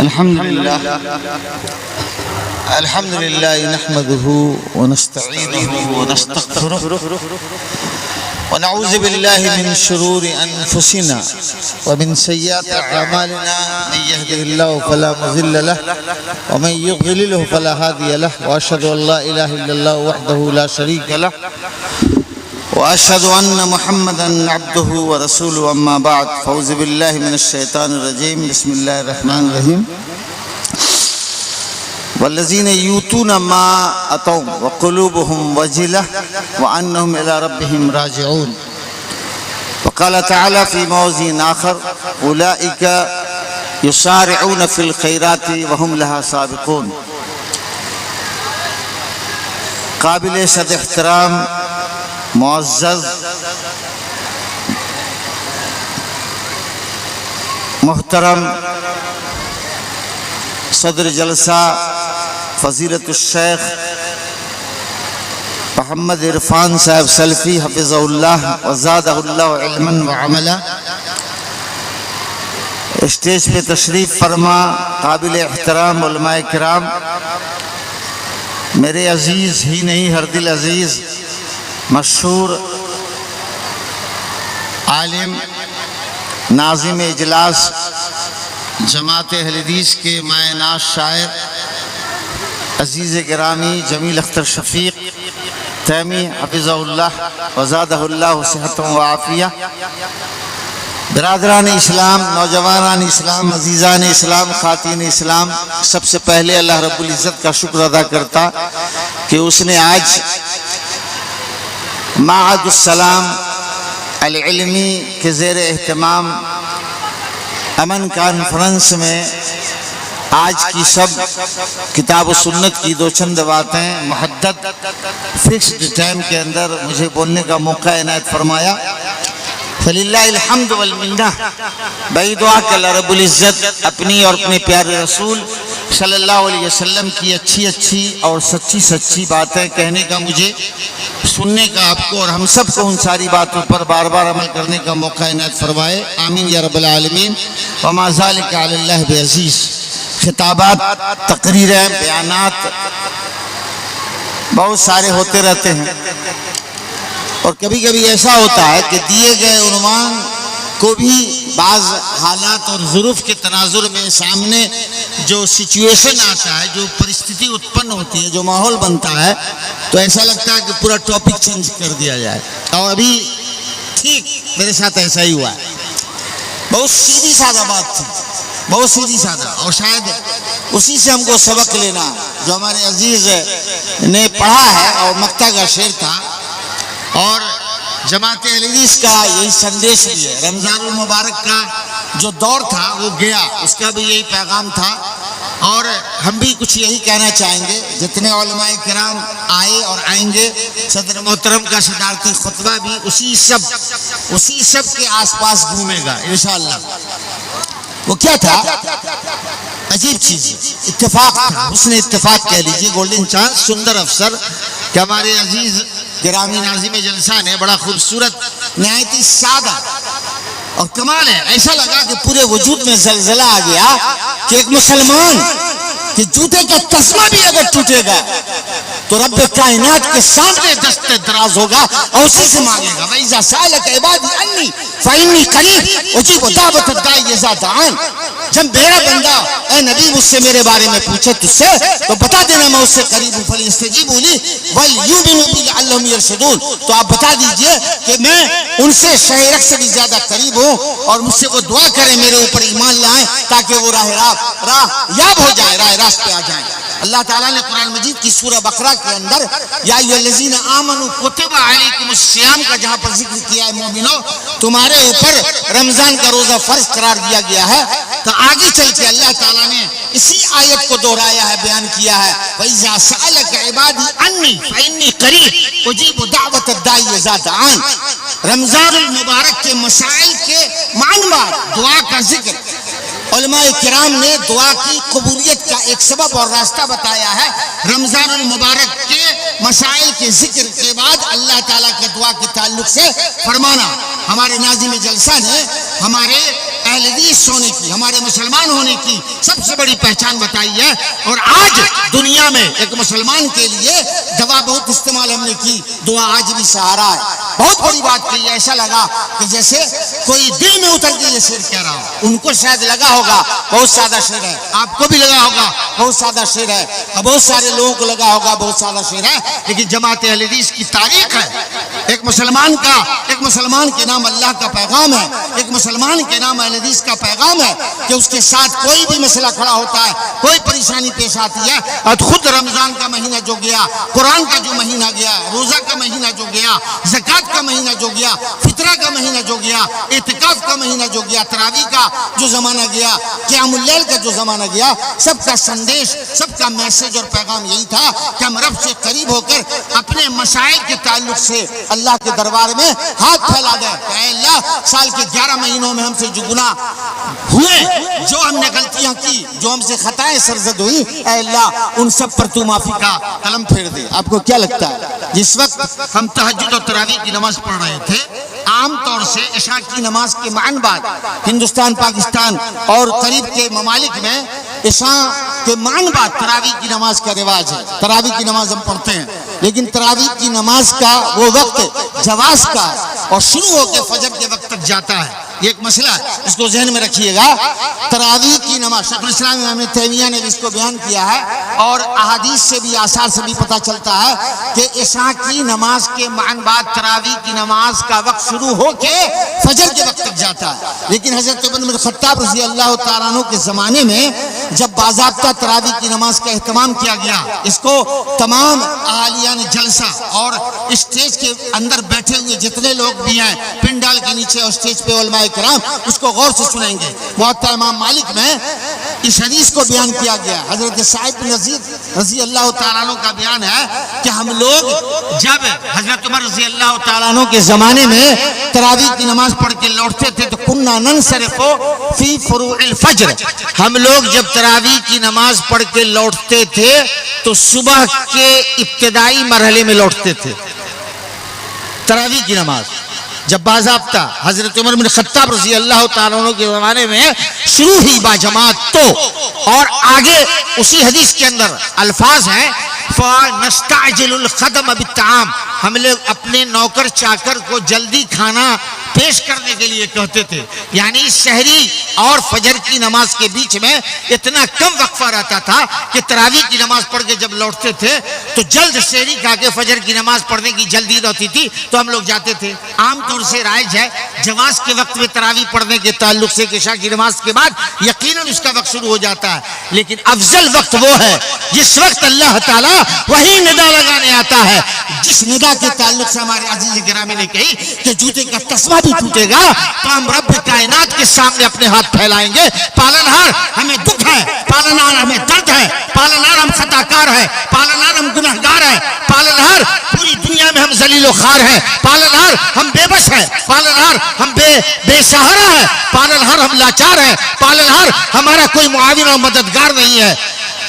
الحمد لله نحمده ونستعينه ونستغفره ونعوذ بالله من شرور أنفسنا ومن سيئات أعمالنا. من يهده الله فلا مضل له ومن يضلله فلا هادي له، وأشهد أن لا إله إلا الله وحده لا شريك له، وأشهد أن محمدًا عبده ورسوله. أما بعد، فأعوذ بالله من الشيطان الرجيم. بسم الله الرحمن الرحيم. والذين يؤتون ما أتوا وقلوبهم وجلة وأنهم إلى ربهم راجعون. وقال تعالى في موضع آخر: أولئك يسارعون في الخيرات وهم لها سابقون. قابل صد احترام معزز محترم صدر جلسہ فضیلت الشیخ محمد عرفان صاحب سلفی حفظہ اللہ وزادہ اللہ علما وعملا، اسٹیج پہ تشریف فرما قابل احترام علماء کرام، میرے عزیز ہی نہیں ہر دل عزیز مشہور عالم ناظم اجلاس جماعت اہل حدیث کے مائع ناز شاعر عزیز گرامی جمیل اختر شفیق تیمی حفظہ اللہ وزادہ اللہ صحت و عافیہ، برادران اسلام، نوجوانان اسلام، عزیزان اسلام، خواتین اسلام، سب سے پہلے اللہ رب العزت کا شکر ادا کرتا کہ اس نے آج معہد السلام العلمی کے زیر اہتمام امن کانفرنس میں آج کی سب کتاب و سنت کی دو چند باتیں محدد فکسڈ ٹائم کے اندر مجھے بولنے کا موقع عنایت فرمایا. فللہ الحمد والمنہ. بھائی دعا کہ اللہ رب العزت اپنی اور اپنے پیارے رسول صلی اللہ علیہ وسلم کی اچھی اور سچی باتیں کہنے کا، مجھے سننے کا آپ کو اور ہم سب کو ان ساری باتوں پر بار بار عمل کرنے کا موقع عنایت فرمائے. آمین یا رب العالمین. وما ذالک علی اللہ بعزیز. خطابات، تقریریں، بیانات بہت سارے ہوتے رہتے ہیں، اور کبھی کبھی ایسا ہوتا ہے کہ دیے گئے عنوان کو بھی بعض حالات اور ظروف کے تناظر میں سامنے جو سچویشن آتا ہے، جو پرستھتی اتپن ہوتی ہے، جو ماحول بنتا ہے، تو ایسا لگتا ہے کہ پورا ٹاپک چینج کر دیا جائے. اور ابھی ٹھیک میرے ساتھ ایسا ہی ہوا ہے. بہت سیدھی سادہ بات تھی، بہت سیدھی سادہ، اور شاید اسی سے ہم کو سبق لینا جو ہمارے عزیز نے پڑھا ہے. اور مکتا کا شعر تھا، اور جماعت اہل حدیث کا یہی سندیش بھی ہے. رمضان المبارک کا جو دور تھا وہ گیا، اس کا بھی یہی پیغام تھا، اور ہم بھی کچھ یہی کہنا چاہیں گے. جتنے علماء کرام آئے اور آئیں گے، صدر محترم کا صدارتی خطبہ بھی اسی سب کے آس پاس گھومے گا انشاءاللہ. وہ کیا تھا؟ عجیب چیز، اتفاق تھا، حسن اتفاق کہہ لیجئے، گولڈن چانس، سندر افسر کہ ہمارے عزیز گرامی ناظم جلسہ نے بڑا خوبصورت نہایت ہی سادہ، اور کمال ہے، ایسا لگا کہ پورے وجود میں زلزلہ آ گیا کہ ایک مسلمان کہ جوتے کا تسمہ بھی اگر ٹوٹے گا تو رب کائنات کے سامنے دست دراز ہوگا اور اسی سے مانگے گا. وَإِذَا سَأَلَكَ عِبَادِي عَنِّي فَإِنِّي قَرِيبٌ أُجِيبُ دَعْوَةَ الدَّاعِ إِذَا دَعَانِ. جب میرا بندہ اے نبی مجھ سے میرے بارے میں پوچھے تجھ سے تو بتا دینا میں اس سے قریب ہوں. فَلْيَسْتَجِيبُوا لِي وَلْيُؤْمِنُوا بِي لَعَلَّهُمْ يَرْشُدُونَ. تو آپ بتا دیجئے کہ میں ان سے شہرک سے بھی زیادہ قریب ہوں، اور مجھ سے وہ دعا کریں میرے اوپر ایمان لائیں تاکہ وہ راہ یاب ہو جائے، راہ راست پہ آ جائیں. اللہ تعالیٰ نے قرآن مجید کی سورہ بقرہ کے اندر یا ایھا الذین آمنوا کتب علیکم الصیام کا جہاں پر ذکر کیا ہے، مومنو تمہارے اوپر رمضان کا روزہ فرض قرار دیا گیا ہے، تو آگے چل کے اللہ تعالیٰ نے اسی آیت کو دہرایا ہے، بیان کیا ہے. وَإِذَا سَأَلَكَ عِبَادِي عَنِّي فَإِنِّي قَرِيبٌ أُجِيبُ دَعْوَةَ الدَّاعِ إِذَا دَعَانِ. رمضان المبارک کے مسائل کے معنوات، دعا کا ذکر، علماء کرام نے دعا کی قبولیت کا ایک سبب اور راستہ بتایا ہے. رمضان المبارک کے مسائل کے ذکر کے بعد اللہ تعالیٰ کا دعا کے تعلق سے فرمانا. ہمارے ناظم جلسہ نے ہمارے اہل حدیث ہونے کی، ہمارے مسلمان ہونے کی سب سے بڑی پہچان بتائی ہے. اور آج دنیا میں ایک مسلمان کے لیے دوا بہت استعمال ہم نے کی، دعا آج بھی سہارا ہے. بہت بڑی بات کہی ہے، ایسا لگا کہ جیسے کوئی دل میں اتر کے یہ شعر کہہ رہا ہو. ان کو شاید لگا ہوگا بہت سادہ شعر ہے، آپ کو بھی لگا ہوگا بہت سادہ شعر ہے، اور بہت سارے لوگوں کو لگا ہوگا بہت سادہ شعر ہے، لیکن جماعت اہل حدیث کی تاریخ ہے. ایک مسلمان کے نام اللہ کا پیغام ہے، ایک مسلمان کے نام اہل حدیث کا پیغام ہے کہ اس کے ساتھ کوئی بھی مسئلہ کھڑا ہوتا ہے، کوئی پریشانی پیش آتی ہے، اور خود رمضان کا مہینہ جو گیا، قرآن کا جو مہینہ گیا، روزہ کا مہینہ جو گیا، زکوٰۃ کا مہینہ جو گیا، فطرہ کا مہینہ جو گیا، اعتکاف کا مہینہ جو گیا، تراویح کا جو زمانہ گیا، قیام اللیل کا جو زمانہ گیا، سب کا سندیش، سب کا میسج اور پیغام یہی تھا کہ ہم رب سے قریب ہو کر اپنے مسائل کے تعلق سے اللہ کے دربار میں ہاتھ پھیلا دیں. اے اللہ، سال کے 11 مہینوں میں ہم سے جو گناہ ہوئے، جو ہم نے غلطیاں کی، جو ہم سے خطائیں سرزد ہوئی، اے اللہ ان سب پر تو معافی کا قلم پھیر دے. آپ کو کیا لگتا ہے جس وقت ہم تہجد اور تراویح کی نماز پڑھ رہے تھے، عام طور سے عشاء کی نماز کے معن بعد ہندوستان، پاکستان اور قریب کے ممالک میں عشاء کے معن بعد تراویح کی نماز کا رواج ہے. تراویح کی نماز ہم پڑھتے ہیں، لیکن تراویح کی نماز کا وہ وقت جواز کا اور شروع ہو کے فجر کے وقت تک جاتا ہے. یہ ایک مسئلہ ہے، اس کو ذہن میں رکھیے گا. تراویح کی نماز شیخ الاسلام ابن تیمیہ نے بھی اس کو بیان کیا ہے، اور احادیث سے بھی، آثار سے بھی پتہ چلتا ہے کہ عشاء کی نماز کے معن بعد تراویح کی نماز کا وقت شروع ہو کے فجر کے وقت تک جاتا ہے. لیکن حضرت عمر بن خطاب رضی اللہ تعالیٰ عنہ کے زمانے میں جب باضابطہ تراویح کی نماز کا اہتمام کیا گیا، اس کو تمام اہالیان جلسہ اور اسٹیج کے اندر بیٹھے ہوئے جتنے لوگ بھی ہیں، پنڈال کے نیچے اور اسٹیج پہ علماء کرام اس کو غور سے سنیں گے. موطا امام مالک میں اس حدیث کو بیان کیا گیا. حضرت سعید بن یزید رضی اللہ تعالیٰ عنہ کا بیان ہے کہ ہم لوگ جب حضرت عمر رضی اللہ تعالیٰ عنہ کے زمانے میں تراویح کی نماز پڑھ کے لوٹتے تھے تو کننا ننصرف فی فروع الفجر، ہم لوگ جب تراویح کی نماز پڑھ کے لوٹتے تھے تو صبح کے ابتدائی مرحلے میں لوٹتے تھے. تراویح کی نماز جب باضابطہ حضرت عمر بن خطاب رضی اللہ تعالیٰ عنہ کے زمانے میں شروع ہی با جماعت تو، اور آگے اسی حدیث کے اندر الفاظ ہیں فَنَسْتَعْجِلُ الْخَدَمَ بِالطَّعَامِ، ہم لوگ اپنے نوکر چاکر کو جلدی کھانا پیش کرنے کے لیے کہتے تھے. یعنی سحری اور فجر کی نماز کے بیچ میں اتنا کم وقفہ رہتا تھا کہ تراویح کی نماز پڑھ کے جب لوٹتے تھے تو جلد سحری کھا کے فجر کی نماز پڑھنے کی جلدی ہوتی تھی تو ہم لوگ جاتے تھے. عام طور سے رائج ہے جواز کے وقت میں تراویح پڑھنے کے تعلق سے کہ عشاء کی نماز کے بعد یقیناً اس کا وقت شروع ہو جاتا ہے، لیکن افضل وقت وہ ہے جس وقت اللہ تعالیٰ وہی ندا لگانے آتا ہے، جس ندا کے تعلق سے ہمارے عزیز گرامی نے کہی کہ جوتے کا تسمہ بھی ٹوٹے گا تو ہم رب کائنات کے سامنے اپنے ہاتھ پھیلائیں گے. پالنہار ہمیں دکھ ہے، پالنہار ہمیں درد ہے، پالنہار ہم خطا کار ہیں، پالنہار ہم گنہگار ہیں، پالنہار پوری دنیا میں ہم ذلیل و خوار ہیں، پالنہار ہم بے بس ہیں، پالنہار ہم بے سہارا ہیں، پالنہار ہم لاچار ہیں، پالنہار ہمارا کوئی معاون اور مددگار نہیں ہے.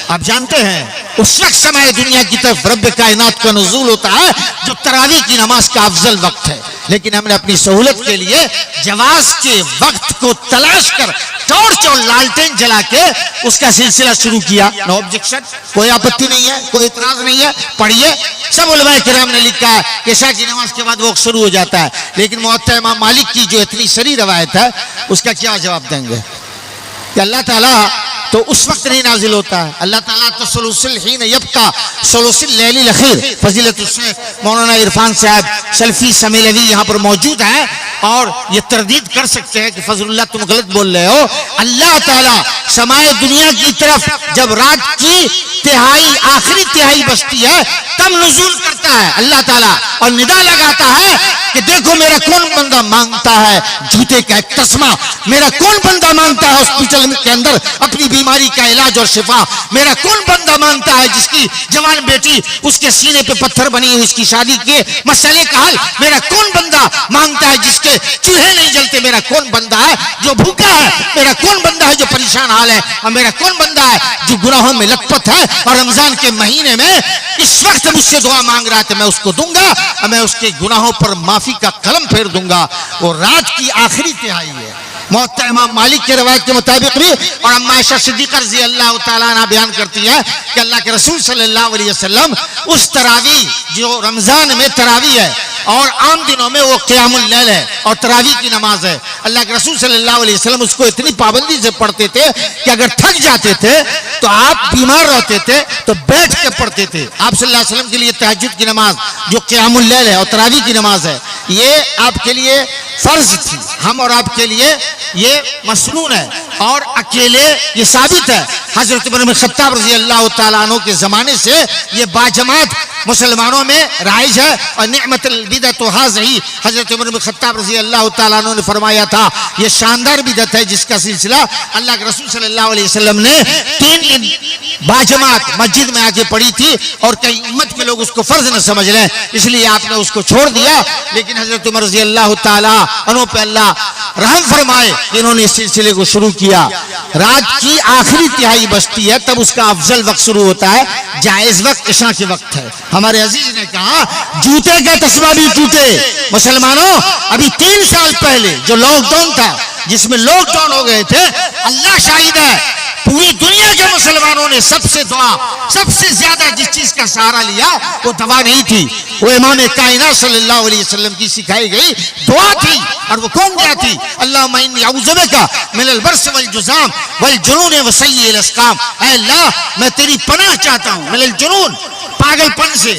آپ جانتے ہیں اس وقت سمائے دنیا کی طرف رب کائنات کا نزول ہوتا ہے جو تراویح کی نماز کا افضل وقت ہے، لیکن ہم نے اپنی سہولت کے لیے جواز کے وقت کو تلاش کر ٹارچ اور لالٹین جلا کے اس کا سلسلہ شروع کیا. نو آبجیکشن، کوئی آپتی نہیں ہے، کوئی اعتراض نہیں ہے، پڑھیے. سب علماء کرام نے لکھا ہے کہ عشاء کی نماز کے بعد وقت شروع ہو جاتا ہے، لیکن موطا امام مالک کی جو اتنی سری روایت ہے اس کا کیا جواب دیں گے کہ اللہ تعالیٰ تو اس وقت نہیں نازل ہوتا ہے. اللہ تعالیٰ تو ثلث الحین یبقى ثلث اللیل الاخیر. فضیلت الشیخ مولانا عرفان صاحب سلفی سمیلوی یہاں پر موجود ہیں اور یہ تردید کر سکتے ہیں کہ فضل اللہ تم غلط بول رہے ہو. اللہ تعالیٰ سمائے دنیا کی طرف جب رات کی تہائی، آخری تہائی بچتی ہے تب نزول کرتا ہے اللہ تعالیٰ اور ندا لگاتا ہے کہ دیکھو میرا کون بندہ مانگتا ہے جوتے کا ایک تسمہ، میرا کون بندہ مانگتا ہے ہاسپٹل کے اندر اپنی بیماری کا علاج اور شفا، میرا کون بندہ مانگتا ہے جس کی جوان بیٹی اس کے سینے پہ پتھر بنی ہوئی اس کی شادی کے مسئلے کا حل، میرا کون بندہ مانگتا ہے جس کے ہوتے چولہے نہیں جلتے. میرا کون بندہ ہے جو بھوکا ہے, میرا کون بندہ ہے جو پریشان حال ہے, اور میرا کون بندہ ہے جو گناہوں میں لت پت ہے, اور رمضان کے مہینے میں اس وقت مجھ سے دعا مانگ رہا ہے تو میں اس کو دوں گا, اور میں اس کے گناہوں پر معافی کا قلم پھیر دوں گا. وہ رات کی آخری تہائی ہے. موطا امام مالک کے روایت کے مطابق بھی, اور اما عائشہ صدیقہ رضی اللہ تعالیٰ عنہ بیان کرتی ہے کہ اللہ کے رسول صلی اللہ علیہ وسلم اس تراویح جو رمضان میں تراویح ہے اور عام دنوں میں وہ قیام اللیل ہے اور تراویح کی نماز ہے, اللہ کے رسول صلی اللہ علیہ وسلم اس کو اتنی پابندی سے پڑھتے تھے کہ اگر تھک جاتے تھے تو آپ بیمار رہتے تھے تو بیٹھ کے پڑھتے تھے. آپ صلی اللہ علیہ وسلم کے لیے تہجد کی نماز جو قیام اللیل ہے اور تراویح کی نماز ہے یہ آپ کے لیے فرض تھی, ہم اور آپ کے لیے یہ مسنون ہے. اور اکیلے یہ ثابت ہے حضرت عمر بن خطاب رضی اللہ تعالیٰ عنہ کے زمانے سے یہ باجماعت مسلمانوں میں رائج ہے. اور نعمت البدعۃ هذه حضرت عمر بن خطاب رضی اللہ تعالیٰ عنہ نے فرمایا تھا یہ شاندار بدعت ہے جس کا سلسلہ اللہ کے رسول صلی اللہ علیہ وسلم نے 3 باجماعت مسجد میں آ کے پڑھی تھی, اور کئی امت کے لوگ اس کو فرض نہ سمجھ لیں اس لیے آپ نے اس کو چھوڑ دیا. لیکن حضرت عمر رضی اللہ تعالیٰ عنہ پہ اللہ رحم فرمائے کہ انہوں نے اس سلسلے کو شروع کیا. رات کی آخری تہائی بچتی ہے تب اس کا افضل وقت شروع ہوتا ہے, جائز وقت عشاء کے وقت ہے. ہمارے عزیز نے کہا جوتے کا تسمہ بھی ٹوٹے. مسلمانوں ابھی 3 سال پہلے جو لاک ڈاؤن تھا جس میں لاک ڈاؤن ہو گئے تھے, اللہ شاہد ہے پوری دنیا کے مسلمانوں نے سب سے زیادہ جس چیز کا سہارا لیا وہ دوا نہیں تھی, وہ امام کائنات صلی اللہ علیہ وسلم کی سکھائی گئی دعا تھی. اور وہ کون دعا تھی؟ اللہم انی اعوذ بک من البرص والجذام والجنون وسیء الاسقام. اے اللہ میں تیری پناہ چاہتا ہوں من الجنون پاگل پن سے,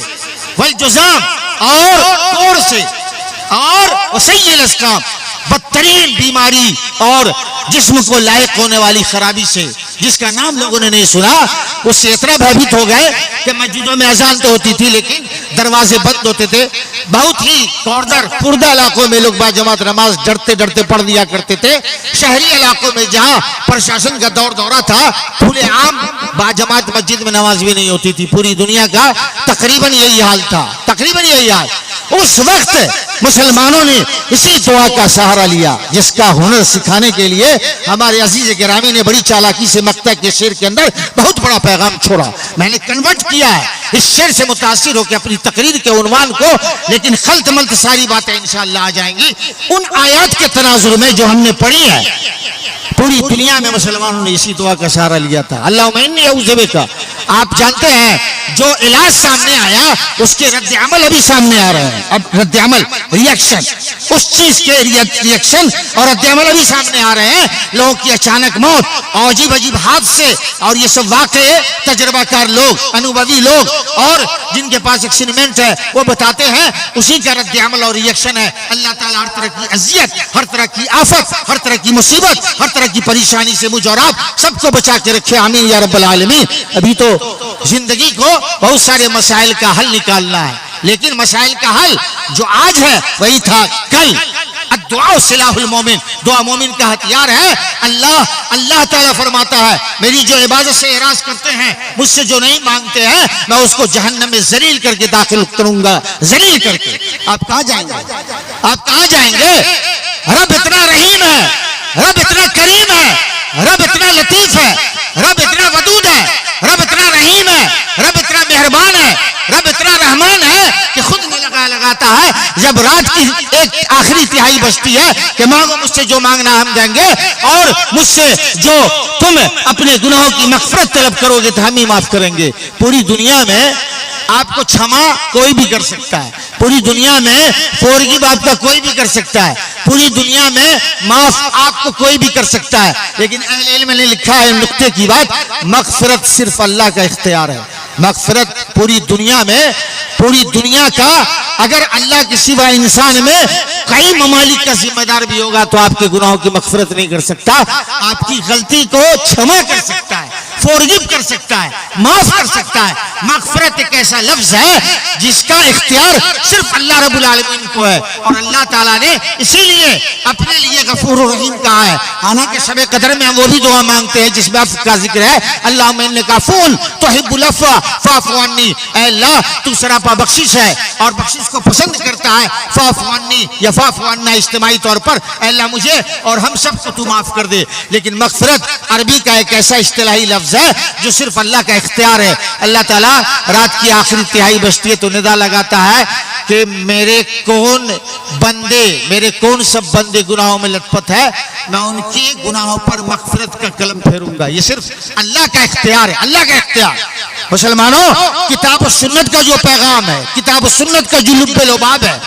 والجذام اور کوڑ سے, اور وسیء الاسقام بدترین بیماری اور جسم کو لائق ہونے والی خرابی سے جس کا نام لوگوں نے نہیں سنا. اس سے اتنا بھیبھیت ہو گئے کہ مسجدوں میں اذان تو ہوتی تھی لیکن دروازے بند ہوتے تھے. بہت ہی پردہ علاقوں میں لوگ باجماعت نماز ڈرتے پڑھ دیا کرتے تھے. شہری علاقوں میں جہاں پرشاسن کا دورہ تھا کھلے عام باجماعت مسجد میں نماز بھی نہیں ہوتی تھی. پوری دنیا کا تقریباً یہی حال تھا, تقریباً یہی حال. اس وقت مسلمانوں نے اسی دعا کا سہارا لیا جس کا ہنر سکھانے کے لیے ہمارے عزیز گرامی نے بڑی چالاکی سے مقطع کے شعر کے اندر بہت بڑا پیغام چھوڑا. میں نے کنورٹ کیا ہے اس شعر سے متاثر ہو کے اپنی تقریر کے عنوان کو, لیکن خلط ملط ساری باتیں انشاءاللہ آ جائیں گی ان آیات کے تناظر میں جو ہم نے پڑھی ہے. پوری دنیا میں مسلمانوں نے اسی دعا کا سہارا لیا تھا, اللہم انی اعوذ بک. آپ جانتے ہیں جو علاج سامنے آیا اس کے رد عمل ابھی سامنے آ رہے ہیں. اب رد عمل ریاکشن اس چیز کے ریاکشن اور رد عمل ابھی سامنے آ رہے ہیں. لوگوں کی اچانک موت اور عجیب حادثے اور یہ سب واقعے تجربہ کار لوگ, انوبھوی لوگ اور جن کے پاس ایکسپیریمنٹ ہے وہ بتاتے ہیں اسی کا رد عمل اور ریاکشن ہے. اللہ تعالیٰ ہر طرح کی اذیت, ہر طرح کی آفت, ہر طرح کی مصیبت, ہر طرح کی پریشانی سے مجھ اور آپ سب کو بچا کے رکھے, آمین یا رب العالمین. ابھی تو زندگی کو بہت سارے مسائل کا حل نکالنا ہے, لیکن مسائل کا حل جو آج ہے وہی تھا کل. الدعاء سلاح المومن, دعا مومن کا ہتھیار ہے. اللہ تعالیٰ فرماتا ہے میری جو عبادت سے اعراض کرتے ہیں, مجھ سے جو نہیں مانگتے ہیں, میں اس کو جہنم میں ذلیل کر کے داخل کروں گا, ذلیل کر کے. آپ کہاں جائیں گے؟ آپ کہاں جائیں گے؟ رب اتنا رحیم ہے, رب اتنا کریم ہے, رب اتنا لطیف ہے, رب اتنا ودود ہے, رب اتنا رحیم ہے, رب اتنا مہربان ہے, رب اتنا رحمان ہے کہ خود میں لگاتا ہے جب رات کی ایک آخری تہائی بچتی ہے کہ مانگو مجھ سے جو مانگنا ہم دیں گے, اور مجھ سے جو تم اپنے گناہوں کی مغفرت طلب کرو گے تو ہم ہی معاف کریں گے. پوری دنیا میں آپ کو چھما کوئی بھی کر سکتا ہے, پوری دنیا میں فورگیو آپ کا کوئی بھی کر سکتا ہے, پوری دنیا میں معاف آپ کو کوئی بھی کر سکتا ہے, لیکن اہل علم نے لکھا ہے نقطے کی بات, مغفرت صرف اللہ کا اختیار ہے. مغفرت پوری دنیا میں, پوری دنیا کا اگر اللہ کے سوا انسان میں کئی ممالک کا ذمہ دار بھی ہوگا تو آپ کے گناہوں کی مغفرت نہیں کر سکتا. آپ کی غلطی کو چھما کر سکتا ہے, فورگیو کر سکتا ہے, معاف کر سکتا ہے. مغفرت ایک ایسا لفظ ہے جس کا اختیار صرف اللہ رب العالمین کو ہے, اور اللہ تعالیٰ نے اسی لیے اپنے لیے غفور الرحیم کہا ہے. حالانکہ شب قدر میں ہم وہ بھی دعا مانگتے ہیں جس میں عفو کا ذکر ہے, اللہم انک عفو تحب العفو فاعف عنی, اے اللہ تو سراپا بخشش ہے اور بخشش کو پسند کرتا ہے, فاعف عنی یا فاعف عنا اجتماعی طور پر, اے اللہ مجھے اور ہم سب کو تو معاف کر دے. لیکن مغفرت عربی کا ایک ایسا اصطلاحی لفظ ہے جو صرف اللہ کا اختیار ہے. اللہ تعالیٰ رات کی آخری تہائی بجتی ہے تو ندا لگاتا ہے کہ میرے کون سب بندے گناہوں میں لت پت ہے, میں ان کے گناہوں پر مغفرت کا قلم پھیروں گا. یہ صرف اللہ کا اختیار ہے, اللہ کا اختیار. مسلمانوں, کتاب و سنت کا جو پیغام ہے, کتاب و سنت کا جو لب لباب ہے,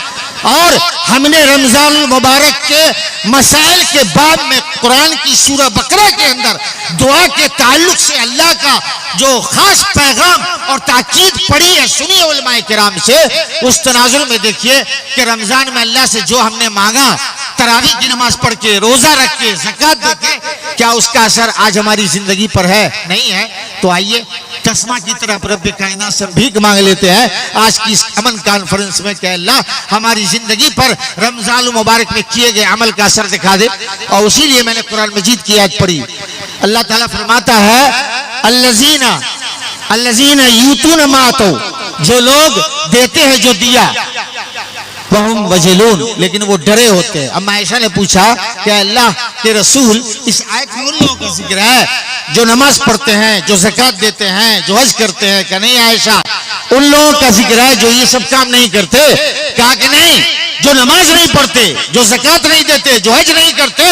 اور ہم نے رمضان المبارک کے مسائل کے باب میں قرآن کی سورہ بقرہ کے اندر دعا کے تعلق سے اللہ کا جو خاص پیغام اور تاکید پڑھی ہے سنی علماء کرام سے, اس تناظر میں دیکھیے کہ رمضان میں اللہ سے جو ہم نے مانگا, تراویح کی نماز پڑھ کے, روزہ رکھ کے, زکوٰۃ دے کے, کیا اس کا اثر آج ہماری زندگی پر ہے؟ نہیں ہے. تو آئیے تسمہ کی طرف رب کائنات سے بھیک مانگ لیتے ہیں آج کی اس امن کانفرنس میں کہ اللہ ہماری زندگی پر رمضان المبارک میں کیے گئے عمل کا اثر دکھا دے. اور اسی لیے میں نے قرآن مجید کی آیت پڑھی. اللہ تعالیٰ فرماتا ہے الذین یؤتون ما آتوا, جو لوگ دیتے ہیں جو دیا, وہم وجلون, لیکن وہ ڈرے ہوتے ہیں. اب عائشہ نے پوچھا کہ اللہ کے رسول, اس آیت میں ان لوگوں کا ذکر ہے جو نماز پڑھتے ہیں, جو زکوٰۃ دیتے ہیں, جو حج کرتے ہیں, کہ نہیں عائشہ ان لوگوں کا ذکر ہے جو یہ سب کام نہیں کرتے؟ کہا کہ نہیں, جو نماز نہیں پڑھتے, جو زکوٰۃ نہیں دیتے, جو حج نہیں کرتے,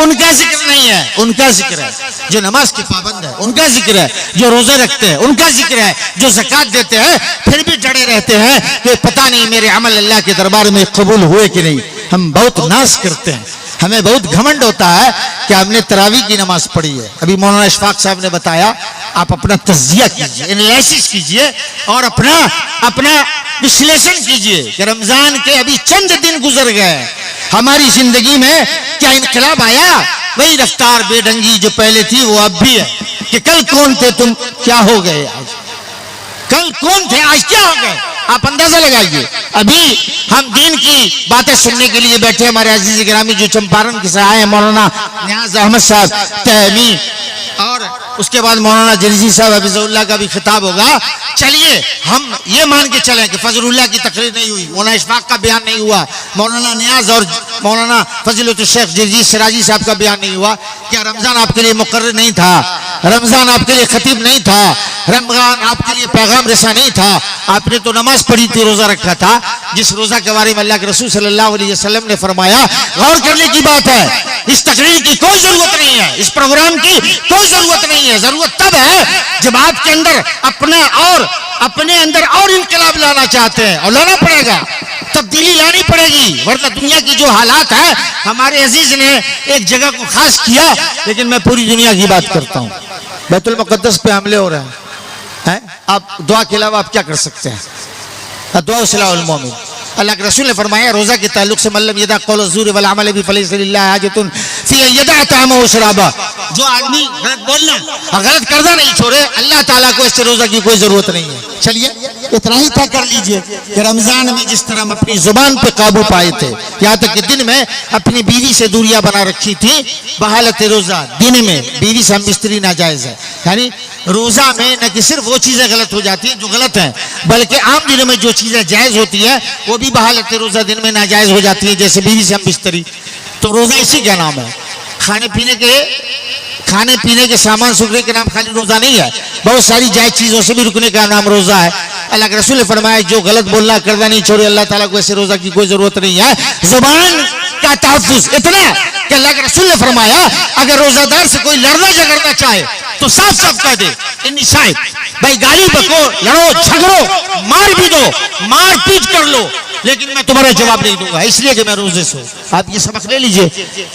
ان کا ذکر نہیں ہے. ان کا ذکر ہے جو نماز کے پابند ہے, ان کا ذکر ہے جو روزے رکھتے ہیں, ان کا ذکر ہے جو زکوٰۃ دیتے ہیں پھر بھی ڈرے رہتے ہیں کہ پتہ نہیں میرے عمل اللہ کے دربار میں قبول ہوئے کہ نہیں. ہم بہت ناز کرتے ہیں, ہمیں بہت گھمنڈ ہوتا ہے کہ ہم نے تراویح کی نماز پڑھی ہے. ابھی مولانا اشفاق صاحب نے بتایا, آپ اپنا تجزیہ کیجئے, انالیسس کیجئے اور اپنا وشلیشن کیجئے کہ رمضان کے ابھی چند دن گزر گئے, ہماری زندگی میں کیا انقلاب آیا؟ وہی رفتار بے ڈھنگی جو پہلے تھی وہ اب بھی ہے. کہ کل کون تھے تم, کیا ہو گئے آج؟ کل کون تھے, آج کیا ہو گئے؟ آپ اندازہ لگائیے. ابھی ہم دین کی باتیں سننے کے لیے بیٹھے, ہمارے عزیز گرامی جو چمپارن کے سے آئے ہیں, مولانا نیاز احمد صاحب تہمی, اور اس کے بعد مولانا جرجی صاحب حفظ اللہ کا بھی خطاب ہوگا. چلیے ہم یہ مان کے چلیں کہ فضل اللہ کی تقریر نہیں ہوئی, مولانا اشفاق کا بیان نہیں ہوا, مولانا نیاز اور مولانا فضیلۃ الشیخ جرجی سراجی صاحب کا بیان نہیں ہوا. کیا رمضان آپ کے لیے مقرر نہیں تھا؟ رمضان آپ کے لیے خطیب نہیں تھا؟ رمضان آپ کے لیے پیغام رساں نہیں تھا؟ آپ نے تو نماز پڑھی تھی, روزہ رکھا تھا, جس روزہ کے بارے میں اللہ کے رسول صلی اللہ علیہ وسلم نے فرمایا غور کرنے کی بات ہے, اس تقریر کی کوئی ضرورت نہیں ہے, اس پروگرام کی کوئی ضرورت نہیں ہے. ضرورت تب ہے جب آپ کے اندر اپنے اندر اور انقلاب لانا چاہتے ہیں, اور لانا پڑے گا, تبدیلی لانی پڑے گی, ورنہ دنیا کی جو حالات ہیں, ہمارے عزیز نے ایک جگہ کو خاص کیا, لیکن میں پوری دنیا کی بات کرتا ہوں. بیت المقدس پہ حملے ہو رہے ہیں, آپ دعا کے علاوہ آپ کیا کر سکتے ہیں؟ دعا صلاح المومن. اللہ کے رسول نے فرمایا روزہ کے تعلق سے ملم یدع قول الزور والعمل به فلیس للہ حاجۃ فی ان یدع طعامہ وشرابہ, جو آدمی غلط بولنا اور غلط کرنا نہیں چھوڑے, اللہ تعالیٰ کو اس سے روزہ کی کوئی ضرورت نہیں ہے. چلیے اتنا ہی طے کر لیجئے کہ رمضان میں جس طرح ہم اپنی زبان پہ قابو پائے تھے, یہاں تک کہ دن میں اپنی بیوی سے دوریاں بنا رکھی تھی بحالت روزہ, دن میں بیوی سے ہم بستری ناجائز ہے. یعنی روزہ میں نہ کہ صرف وہ چیزیں غلط ہو جاتی ہیں جو غلط ہیں, بلکہ عام دنوں میں جو چیزیں جائز ہوتی ہیں وہ بھی بحالت روزہ دن میں ناجائز ہو جاتی ہے, جیسے بیوی سے ہم بستری. تو روزہ اسی کا نام ہے. کھانے پینے کے سامان سکھنے کے نام خالی روزہ نہیں ہے, بہت ساری جائز چیزوں سے بھی رکنے کا نام روزہ ہے. اللہ کے رسول نے فرمایا جو غلط بولنا کرنا نہیں چھوڑے, اللہ تعالیٰ کو ایسے روزہ کی کوئی ضرورت نہیں ہے. زبان کا تحفظ اتنا کہ اللہ کے رسول نے فرمایا اگر روزہ دار سے کوئی لڑنا جھگڑنا چاہے تو صاف صاف کہہ دے انی صائم, بھائی گالی بکو, لڑو جھگڑو, مار بھی دو, مار پیٹ کر لو, لیکن میں تمہارا جواب نہیں دوں گا اس لیے کہ میں روزے سے ہوں. آپ یہ سبق لے لیجئے,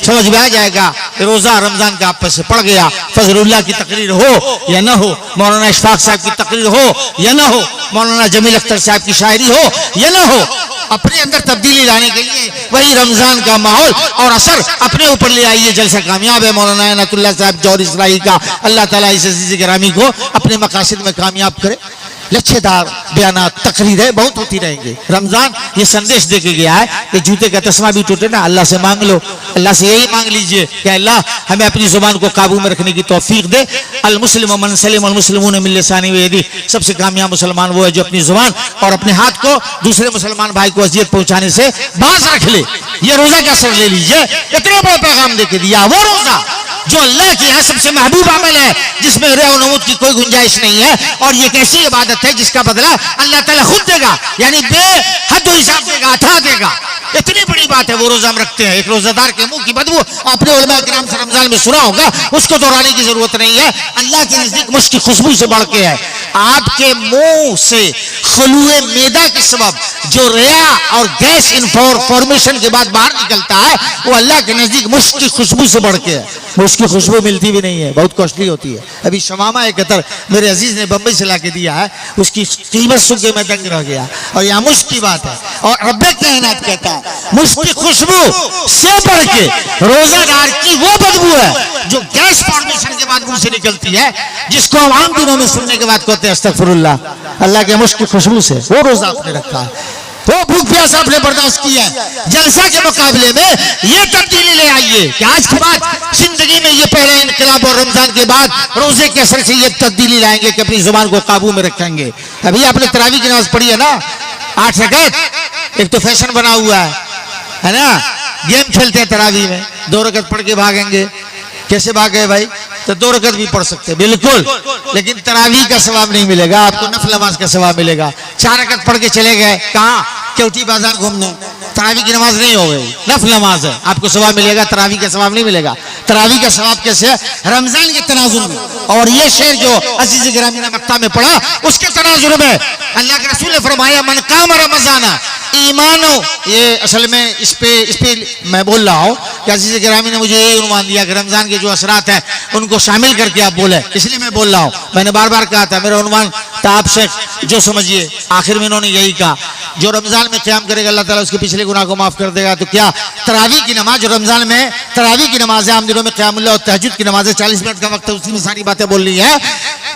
سمجھ میں آ جائے گا کہ روزہ رمضان کا آپ سے پڑ گیا. فضل اللہ کی تقریر ہو یا نہ ہو, مولانا اشفاق صاحب کی تقریر ہو یا نہ ہو, مولانا جمیل اختر صاحب کی شاعری ہو یا نہ ہو, اپنے اندر تبدیلی لانے کے لیے وہی رمضان کا ماحول اور اثر اپنے اوپر لے آئیے. جلسہ کامیاب ہے مولانا عنایت اللہ صاحب جوہر اسرائی کا. اللہ تعالیٰ اس عزیز گرامی کو اپنے مقاصد میں کامیاب کرے. لچھے دار بیانات تقریریں بہت ہوتی رہیں گے. رمضان یہ سندیش دے کے گیا ہے کہ جوتے کا تسمہ بھی ٹوٹے نا, اللہ سے مانگ لو, اللہ سے یہی مانگ لیجئے کہ اللہ ہمیں اپنی زبان کو قابو میں رکھنے کی توفیق دے. المسلم من سلم المسلمون من لسانہ و یدہ, سب سے کامیاب مسلمان وہ ہے جو اپنی زبان اور اپنے ہاتھ کو دوسرے مسلمان بھائی کو اذیت پہنچانے سے باز رکھ لے. یہ روزہ کا اثر لے لیجئے, اتنا بڑا پیغام دے کے دیا. وہ روزہ جو اللہ کی یہاں سب سے محبوب عمل ہے, جس میں ریا و نمود کی کوئی گنجائش نہیں ہے, اور یہ ایک ایسی عبادت ہے جس کا بدلہ اللہ تعالیٰ خود دے گا, یعنی بے حد و حساب دے گا, عطا دے گا. اتنی بڑی بات ہے وہ روزہ ہم رکھتے ہیں. ایک روزہ دار کے منہ کی بدبو اپنے علماء کرام سے رمضان میں سنا ہوگا, اس کو دہرانے کی ضرورت نہیں ہے. اللہ کے نزدیک مشک کی خوشبو سے بڑھ کے ہے. آپ کے منہ سے خلوع معدہ کے سبب جو ریا اور گیس انفارمیشن کے بعد باہر نکلتا ہے, وہ اللہ کے نزدیک مشک کی خوشبو سے بڑھ کے ہے. مشک کی خوشبو ملتی بھی نہیں ہے, بہت کوسٹلی ہوتی ہے. ابھی شمامہ ایک عطر میرے عزیز نے بمبئی سے لا کے دیا ہے, اس کی قیمت سن کے میں دنگ رہ گیا. اور یہاں مشک کی بات ہے, اور رب کائنات کہتا ہے مشک کی خوشبو سے بڑھ کے روزہ دار کی وہ بدبو ہے جو گیس فارمیشن کے بعد منہ سے نکلتی ہے, جس کو ہم عام دنوں میں سننے کے بعد کہتے ہیں استغفر اللہ. اللہ کے مشک کی خوشبو سے وہ روزہ آپ نے رکھا ہے, وہ بھوک پیاس آپ نے برداشت کی ہے. جلسہ کے مقابلے میں یہ تبدیلی لے آئیے کہ آج کے بعد زندگی میں یہ پہلے انقلاب, اور رمضان کے بعد روزے کے اثر سے یہ تبدیلی لائیں گے کہ اپنی زبان کو قابو میں رکھیں گے. ابھی آپ نے تراویح کی نماز پڑھی ہے نا, 8 رکعت. ایک تو فیشن بنا ہوا ہے نا, گیم کھیلتے ہیں تراویح میں, 2 رکعت پڑھ کے بھاگیں گے. کیسے بھاگے بھائی؟ تو 2 رکعت بھی پڑھ سکتے بالکل, لیکن تراویح کا ثواب نہیں ملے گا آپ کو, نفل نماز کا ثواب ملے گا. 4 رکعت پڑھ کے چلے گئے کہاں؟ کیوٹی بازار گھومنے. تراویح کی نماز نہیں ہو گئی, نفل نماز ہے, آپ کو ثواب ملے گا, تراویح کا ثواب نہیں ملے گا. تراویح کا ثواب کیسے ہے؟ رمضان کے تناظر میں. اور یہ شعر جو عزیز گرامی نے مقطع میں پڑھا, اس کے تناظر میں اللہ کے رسول نے فرمایا من قام رمضان ایمانو. یہ اصل میں اس پہ میں بول رہا ہوں کہ عزیز گرامی نے مجھے یہ عنوان دیا کہ رمضان کے جو اثرات ہیں ان کو شامل کر کے آپ بولیں, اس لیے میں بول رہا ہوں. میں نے بار بار کہا تھا, میرا عنوان تھا آپ شیخ جو سمجھیے. آخر میں انہوں نے یہی کہا, جو رمضان میں قیام کرے گا اللہ تعالیٰ اس کے پچھلے گناہ کو معاف کر دے گا. تو کیا تراویح کی نماز جو رمضان میں تراویح کی نماز ہے, عام دنوں میں قیام اللہ اور تہجد کی نماز ہے, 40 منٹ کا وقت ہے, اسی میں ساری باتیں بول رہی ہے.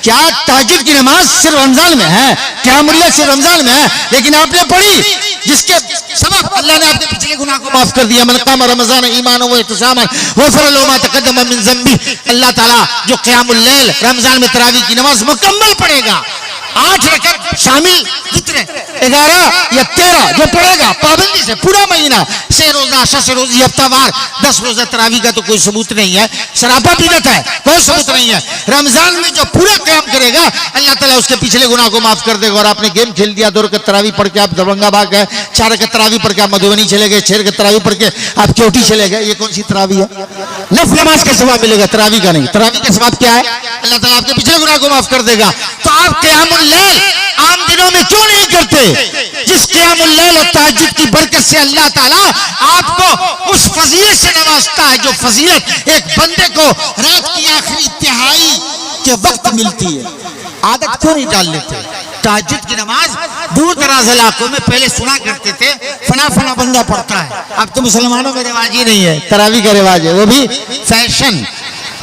کیا تہجد کی نماز صرف رمضان میں ہے, قیام اللہ صرف رمضان میں ہے, لیکن آپ نے پڑھی جس کے سبب اللہ نے آپ کے پچھلے گناہ کو معاف کر دیا. من قام رمضان ایمانا و احتسابا غفر له ما تقدم من ذنبه. اللہ تعالیٰ جو قیام اللیل رمضان میں تراویح کی نماز مکمل پڑھے گا, 8 رکعت شامل کتنے 11 یا 13 جو پڑھے گا پابندی سے پورا مہینہ, 6 روزہ 6 روزی ہفتہ وار 10 روزہ تراویح کا تو کوئی ثبوت نہیں ہے, سراپا بدعت ہے, کوئی ثبوت نہیں ہے. رمضان میں جو پورا قیام کرے گا اللہ تعالیٰ اس کے پچھلے گناہ کو معاف کر دے گا. اور آپ نے گیم کھیل دیا, 2 رکعت تراویح پڑھ کے آپ دربھنگہ بھاگ گئے, 4 رکعت تراویح پڑھ کے آپ مدھوبنی چلے گئے, 6 رکعت تراویح پڑھ کے آپ کیوٹی چلے گئے, یہ کون سی تراویح ہے؟ نفل نماز کا ثواب ملے گا, تراویح کا نہیں. تراویح کا ثواب کیا ہے؟ اللہ تعالیٰ آپ کے پچھلے گناہ کو معاف کر دے گا. تو آپ قیام اللیل عام دنوں میں کیوں نہیں کرتے؟ جس قیام اللیل اور تہجد کی برکت سے اللہ تعالیٰ آپ کو اس فضیلت سے نوازتا ہے جو فضیلت ایک بندے کو رات کی آخری تہائی کے وقت ملتی ہے. عادت کیوں نہیں ڈال لیتے؟ تہجد کی نماز دور دراز علاقوں میں پہلے سنا کرتے تھے, فنا بندہ پڑھتا ہے. اب تو مسلمانوں میں رواج ہی نہیں ہے, تراویح کا رواج ہے, وہ بھی فیشن.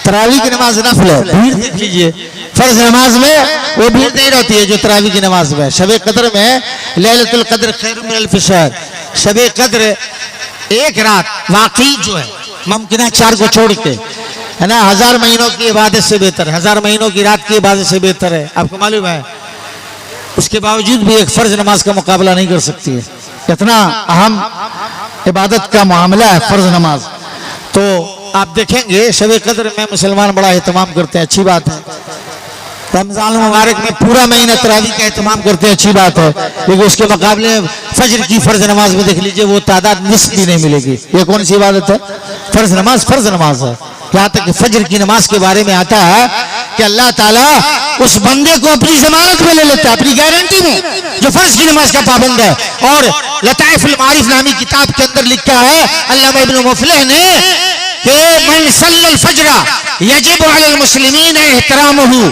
تراویح کی نماز نفل ہے, بھیڑ دیکھ لیجئے. فرض نماز میں وہ بھیڑ نہیں رہتی ہے جو تراویح کی نماز میں. شب قدر میں لیلۃ القدر خیر من الف شہر, شب قدر ایک رات واقعی جو ہے ممکنہ 4 کو چھوڑ کے ہے نا 1000 مہینوں کی عبادت سے بہتر ہے, 1000 مہینوں کی رات کی عبادت سے بہتر ہے. آپ کو معلوم ہے اس کے باوجود بھی ایک فرض نماز کا مقابلہ نہیں کر سکتی ہے. اتنا اہم عبادت کا معاملہ ہے فرض نماز. تو آپ دیکھیں گے شب قدر میں مسلمان بڑا اہتمام کرتے ہیں, اچھی بات ہے. رمضان مبارک میں پورا مہینہ تراویح کا اہتمام کرتے ہیں, اچھی بات ہے, لیکن اس کے مقابلے فجر کی فرض نماز میں دیکھ لیجئے وہ تعداد نصف بھی نہیں ملے گی. یہ کون سی عبادت ہے؟ فرض نماز. فرض نماز ہے. یہاں تک کہ فجر کی نماز کے بارے میں آتا ہے کہ اللہ تعالیٰ اس بندے کو اپنی ضمانت میں لے لیتا ہے، اپنی گارنٹی میں، جو فرض کی نماز کا پابند ہے. اور لطائف المعارف نامی کتاب کے اندر لکھا ہے علامہ ابن مفلح نے کہ من صلی الفجر یجب علی المسلمین احترامہم،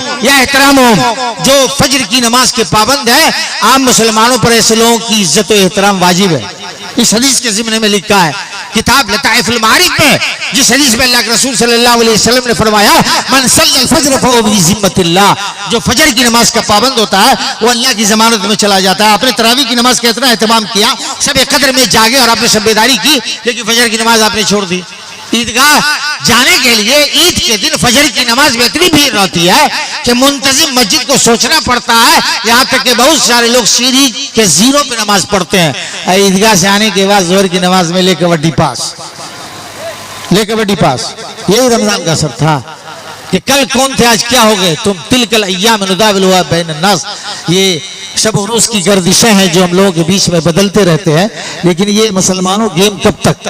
جو فجر کی نماز کے پابند ہے عام مسلمانوں پر ایسے لوگوں کی عزت و احترام واجب ہے. اس حدیث کے ضمن میں لکھا ہے کتاب لطائف المعارف میں، جس حدیث میں اللہ کے رسول صلی اللہ علیہ وسلم نے فرمایا من صلی الفجر فهو فی ذمۃ اللہ، جو فجر کی نماز کا پابند ہوتا ہے وہ اللہ کی ضمانت میں چلا جاتا ہے. آپ نے تراویح کی نماز کا اتنا اہتمام کیا، شب قدر میں جاگے اور آپ نے شب بیداری کی، لیکن فجر کی نماز آپ نے چھوڑ دی. عیدگاہ جانے کے لیے عید کے دن فجر کی نماز میں اتنی بھیڑ رہتی ہے کہ منتظم مسجد کو سوچنا پڑتا ہے، یہاں تک کہ بہت سارے لوگ سیڑھی کے زیروں پہ نماز پڑھتے ہیں. عیدگاہ سے آنے کے بعد ظہر کی نماز میں لے کبڈی پاس. یہی رمضان کا اثر تھا کہ کل کون تھے آج کیا ہو گئے تم. تلک الایام نداولها بین الناس، یہ شب و روز کی گردشیں ہیں جو ہم لوگوں کے بیچ میں بدلتے رہتے ہیں. لیکن یہ مسلمانوں گیم کب تک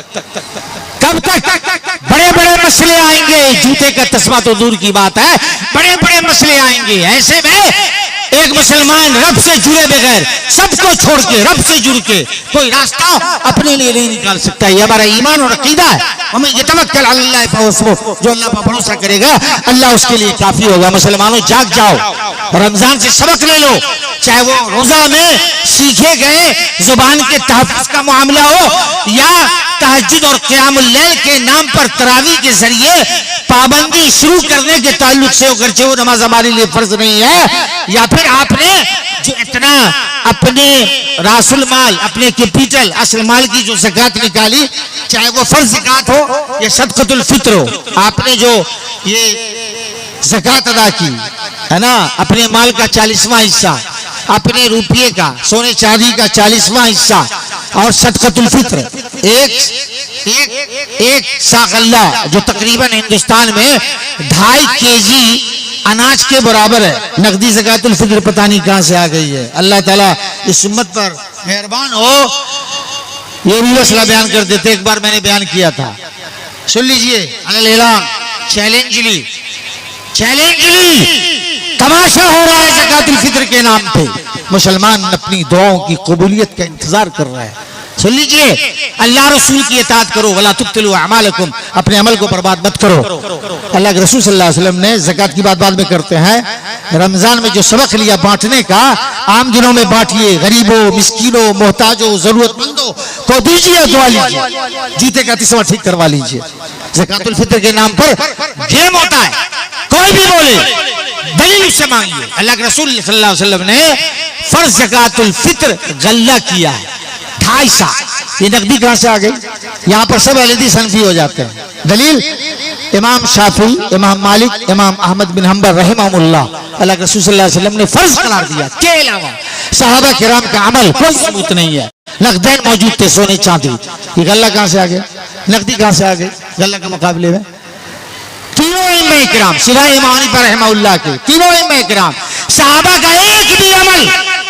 بڑے بڑے مسئلے آئیں گے. جوتے کا تسمہ تو دور کی بات ہے، بڑے بڑے مسئلے آئیں گے. ایسے میں ایک مسلمان رب سے جڑے بغیر، سب کو چھوڑ کے رب سے جڑ کے کوئی راستہ اپنے لیے نہیں نکال سکتا. یہ ہمارا ایمان اور عقیدہ ہے. ہمیں یتوکل علی اللہ فحسبہ، جو اللہ پر بھروسہ کرے گا اللہ اس کے لیے کافی ہوگا. مسلمانوں جاگ جاؤ، رمضان سے سبق لے لو، چاہے وہ روزہ میں سیکھے گئے زبان کے تحفظ کا معاملہ ہو یا تہجد اور قیام اللیل کے نام پر تراویح کے ذریعے پابندی شروع کرنے کے تعلق سے، اگرچہ وہ نماز ہمارے لیے فرض نہیں ہے، یا پھر آپ نے جو اتنا اپنے راس المال، اپنے کیپیٹل اصل مال کی جو زکوٰۃ نکالی، چاہے وہ فرض زکوٰۃ ہو یا صدقۃ الفطر ہو، آپ نے جو یہ زکوٰۃ ادا کی ہے نا، اپنے مال کا 40واں حصہ، اپنے روپیے کا، سونے چاندی کا 40واں حصہ، اور صدقۃ الفطر ایک ساق اللہ، جو تقریباً ہندوستان میں 2.5 kg اناج کے برابر ہے. نقدی زکوٰۃ الفطر پتہ نہیں کہاں سے آ گئی ہے. اللہ تعالیٰ اس امت پر مہربان ہو. یہ بھی مسئلہ بیان کر دیتے، ایک بار میں نے بیان کیا تھا، سن لیجئے. اعلان چیلنج لی تماشا ہو رہا ہے زکوٰۃ الفطر کے نام پہ. مسلمان اپنی دعاؤں کی قبولیت کا انتظار کر رہا ہے. سن لیجئے، اللہ رسول کی اطاعت کرو، ولا تبطلوا اعمالکم، اپنے عمل کو برباد مت کرو. اللہ کے رسول صلی اللہ علیہ وسلم نے زکوٰۃ کی بات بعد میں کرتے ہیں، رمضان میں جو سبق لیا بانٹنے کا، عام دنوں میں بانٹیے، غریبوں، مسکینوں، محتاجوں، ضرورت مندوں کو دیجیے، دعا لیجیے، جوتے کا تسمہ ٹھیک کروا لیجیے. زکوٰۃ الفطر کے نام پر گیم ہوتا ہے، کوئی بھی بولے دلیل اس سے مانگیے. اللہ کے رسول صلی اللہ علیہ وسلم نے فرض زکوٰۃ الفطر غلہ کیا ہے 2.5 سا. یہ نقدی کہاں سے آ گئی؟ یہاں پر سب اہل حدیث حنفی ہو جاتے ہیں. دلیل امام شافعی، امام مالک، امام احمد بن حنبل رحمہم اللہ، اللہ کے رسول صلی اللہ علیہ وسلم نے فرض قرار دیا کے علاوہ صحابہ کرام کا عمل کوئی ثبوت نہیں ہے. نقدین موجود تھے، سونے چاندی. یہ غلہ کہاں سے آ گیا؟ نقدی کہاں سے آ گئی غلہ کے مقابلے میں؟ تینوں ائمہ کرام سوائے امام حنیفہ رحمہ اللہ کے، تینوں ائمہ کرام صحابہ کا ایک بھی عمل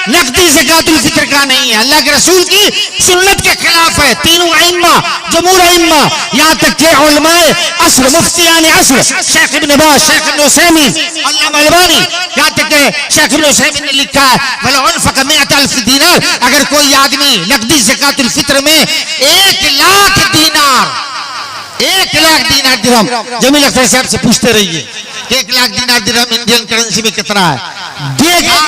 نقدی زکوٰۃ الفطر کا نہیں ہے، اللہ کے رسول کی سنت کے خلاف ہے. تینوں ائمہ، جمہور ائمہ، یہاں تک کہ علماء عصر، مفتیان عصر، شیخ ابن باز، شیخ ابن عثیمین، علامہ البانی، یہاں تک کہ شیخ ابن عثیمین نے لکھا ہے وَلَوْ أَنْفَقَ 100,000 دینار، اگر کوئی آدمی نقدی زکوٰۃ الفطر میں 1,00,000 دینار، 1,00,000 دینار درہم، جمیل اختر صاحب سے پوچھتے رہیے 1,00,000 دینار درہم انڈین کرنسی میں کتنا ہے، دے گا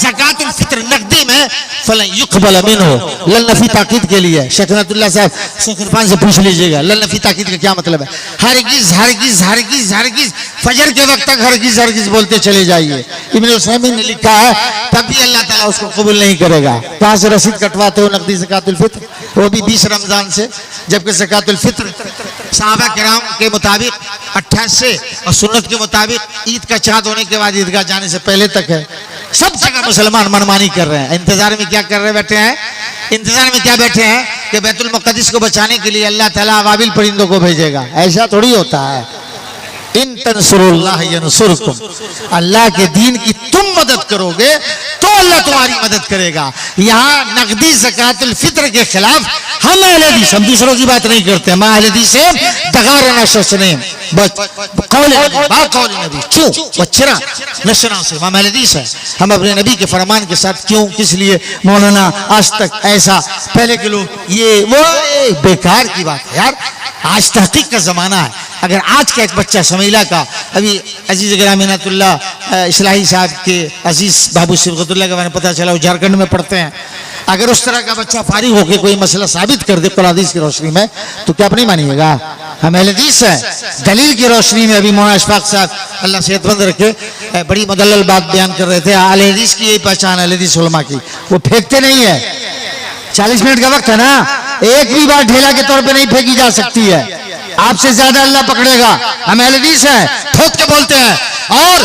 زکوٰۃ الفطر نقدی میں، فَلَنْ يُقْبَلَ مِنْهُ، للنفی تاکید کے لیے. شیخ نعمت اللہ صاحب شیخ عرفان سے پوچھ لیجئے گا للنفی تاکید کا کیا مطلب ہے. ہرگز ہرگز ہرگز ہرگز فجر کے وقت تک ہرگز ہرگز بولتے چلے جائیے. ابن عثیمین نے لکھا ہے تب بھی اللہ تعالیٰ اس کو قبول نہیں کرے گا. کہاں سے رسید کٹواتے ہو نقدی زکوٰۃ الفطر؟ وہ بھی 20 رمضان سے، جبکہ زکوٰۃ الفطر صحابہ کرام کے مطابق 28 سے اور سنت کے مطابق عید کا چاند ہونے کے بعد عیدگاہ جانے سے پہلے تک ہے. سب جگہ مسلمان منمانی کر رہے ہیں. انتظار میں کیا کر رہے بیٹھے ہیں؟ انتظار میں کیا بیٹھے ہیں کہ بیت المقدس کو بچانے کے لیے اللہ تعالیٰ ابابیل پرندوں کو بھیجے گا. ایسا تھوڑی ہوتا ہے. ان تنصروا اللہ ینصرکم، اللہ کے دین کی تم مدد کرو گے تو اللہ تمہاری مدد کرے گا۔ یہاں نقدی زکوٰۃ الفطر کے خلاف ہم اہل حدیث، ہم دوسروں کی بات نہیں کرتے ہیں، اہل حدیث سے دغارنا شسنے قول نبی با قول نبی کیوں بچرا نشنا سے ہم اہل حدیث ہیں، ہم اپنے نبی کے فرمان کے ساتھ کیوں، کس لیے مولانا آج تک ایسا، پہلے کے لوگ یہ وہ بیکار کی بات ہے یار، آج تحقیق کا زمانہ ہے۔ اگر آج کا ایک بچہ سمیلہ کا، ابھی عزیز گرامی عنایت اللہ اصلاحی صاحب کے عزیز بابو صبغت اللہ کے بارے میں پتہ چلا وہ جھارکھنڈ میں پڑھتے ہیں، اگر اس طرح کا بچہ فارغ ہو کے کوئی مسئلہ ثابت کر دے قرآن حدیث کی روشنی میں تو کیا آپ نہیں مانیے گا؟ ہم اہل حدیث ہیں، دلیل کی روشنی میں۔ ابھی مولانا اشفاق صاحب اللہ صحت مند رکھے بڑی مدلل بات بیان کر رہے تھے، اہل حدیث کی یہی پہچان ہے، اہل حدیث علماء کی، وہ پھینکتے نہیں ہے۔ 40 منٹ کا وقت ہے نا، ایک بھی بات ڈھیلا کے طور پہ نہیں پھینکی جا سکتی ہے، آپ سے زیادہ اللہ پکڑے گا۔ ہم اہل حدیث ہیں، ٹھوک کے بولتے ہیں اور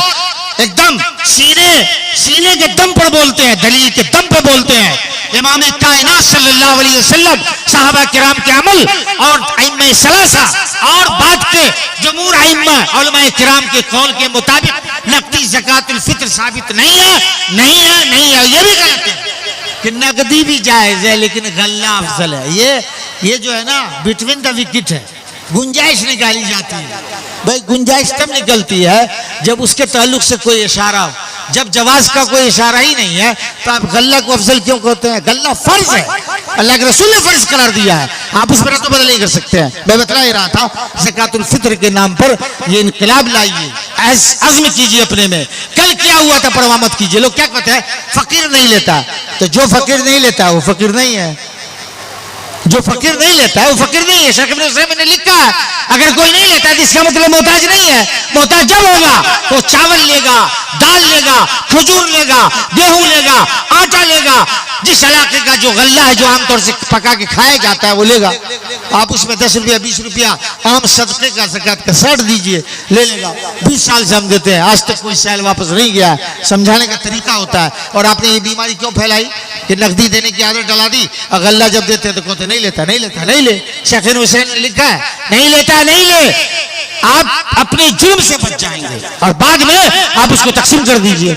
ایک دم سینے کے دم پر بولتے ہیں، دلیل کے دم پہ بولتے ہیں۔ امام کائنات صلی اللہ علیہ وسلم، صحابہ کرام کے عمل اور ائمہ ثلاثہ اور بعد کے جمہور ائمہ علماء کرام کے قول کے مطابق نقدی زکوٰۃ الفطر ثابت نہیں ہے، یہ بھی غلط ہے کہ نقدی بھی جائز ہے لیکن غلہ افضل ہے۔ یہ جو ہے نا بٹوین دا وکٹ ہے، گنجائش نکالی جاتی ہے۔ بھائی گنجائش تب نکلتی ہے جب اس کے تعلق سے کوئی اشارہ ہو، جب جواز کا کوئی اشارہ ہی نہیں ہے تو آپ غلہ کو افضل کیوں کہتے ہیں؟ غلہ فرض ہے، اللہ کے رسول نے فرض قرار دیا ہے، آپ اس پر تو بدل نہیں کر سکتے ہیں۔ میں بتلا ہی رہا تھا زکوٰۃ الفطر کے نام پر یہ انقلاب لائیے، عزم کیجیے اپنے میں۔ کل کیا ہوا تھا پرواہ مت کیجیے۔ لوگ کیا کہتے ہیں فقیر نہیں لیتا، تو جو فقیر نہیں لیتا وہ فقیر نہیں ہے، جو فقیر نہیں لیتا ہے وہ فقیر نہیں ہے۔ شیخ ابن عثیمین نے لکھا ہے اگر کوئی نہیں لیتا تو اس کا مطلب محتاج نہیں ہے، محتاج جب ہوگا تو چاول لے گا، دال لے گا، کھجور لے گا، گیہوں لے گا، آٹا لے گا، جس علاقے کا جو غلہ ہے جو عام طور سے پکا کے کھایا جاتا ہے وہ لے گا۔ آپ اس میں 10 روپیہ 20 روپیہ عام صدقے کا زکوٰۃ کا ساٹھ دیجئے، لے لے گا۔ 20 سال سے ہم دیتے ہیں، آج تک کوئی سائل واپس نہیں گیا ہے۔ سمجھانے کا طریقہ ہوتا ہے۔ اور آپ نے یہ بیماری کیوں پھیلائی کہ نقدی دینے کی عادت ڈلا دی، اور غلہ جب دیتے ہیں تو کہتے نہیں لیتا نہیں لے۔ شیخ ابن حسین نے لکھا ہے نہیں لیتا نہیں لے، آپ اپنے جرم سے بچ جائیں گے اور بعد میں آپ اس کو تقسیم کر دیجئے۔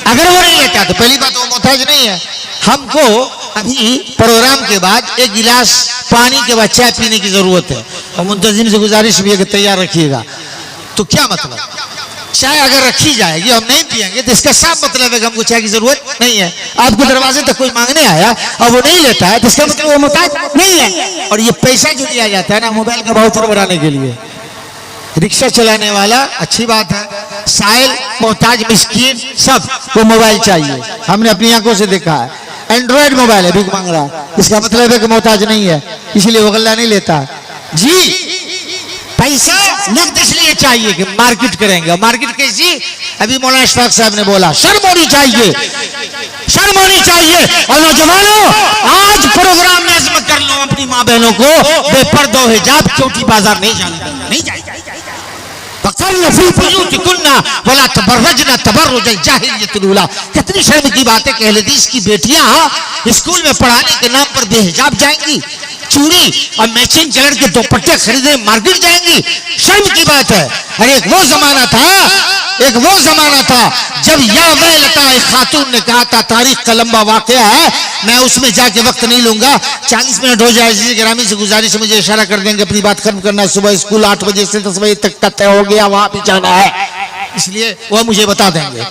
اگر وہ نہیں لیتا تو پہلی بات وہ محتاج نہیں ہے۔ ہم کو ابھی پروگرام کے بعد ایک گلاس پانی کے بعد چائے پینے کی ضرورت ہے، اور منتظم سے گزارش بھی ہے کہ تیار رکھیے گا۔ تو کیا مطلب؟ چائے اگر رکھی جائے گی ہم نہیں پیئیں گے تو اس کا صاف مطلب ہے کہ ہم کو چائے کی ضرورت نہیں ہے۔ آپ کے دروازے تک کوئی مانگنے آیا اور وہ نہیں لیتا ہے تو اس کا مطلب وہ محتاج نہیں ہے۔ اور یہ پیسہ جو دیا جاتا ہے نا موبائل کا بھاؤچر بڑھانے کے لیے، رکشہ چلانے والا اچھی بات ہے، سائل محتاج مسکین سب کو موبائل چاہیے، ہم نے اپنی آنکھوں سے دیکھا ہے۔ اینڈرائڈ موبائل ہے، بھیک مانگ رہا ہے، اس کا مطلب ہے کہ محتاج نہیں ہے، اس لیے وہ غلہ نہیں لیتا۔ جی پیسہ نقد اس لیے چاہیے کہ مارکیٹ کریں گے، مارکیٹ کیسی؟ ابھی مولانا اشفاق صاحب نے بولا شرم ہونی چاہیے، شرم ہونی چاہیے۔ اور نوجوانوں آج پروگرام میں عزم کر لو اپنی ماں بہنوں کو بے پردہ حجاب چوٹی بازار نہیں جانا، نہیں جائے۔ فَقَرْنَ فِي بُيُوتِكُنَّ وَلَا تَبَرَّجْنَ تَبَرُّجَ الْجَاهِلِيَّةِ الْأُولَىٰ۔ کتنی شرم کی بات ہے کہ اہل حدیث کی بیٹیاں اسکول میں پڑھانے کے نام پر بے حجاب جائیں گی، چوڑی اور میچنگ کلر کے دوپٹے خریدنے مارکیٹ جائیں گی، شرم کی بات ہے۔ اور ایک وہ زمانہ تھا جب یا ویلتا ایک خاتون نے کہا تھا، تاریخ کا لمبا واقعہ ہے، میں اس میں جا کے وقت نہیں لوں گا، 40 منٹ ہو جائے۔ عزیز گرامی سے گزارش ہے مجھے اشارہ کر دیں گے اپنی بات ختم کرنا ہے۔ صبح اسکول 8 بجے سے 10 بجے تک کا طے ہو گیا، وہاں بھی جانا ہے، اس لیے وہ مجھے بتا دیں گے۔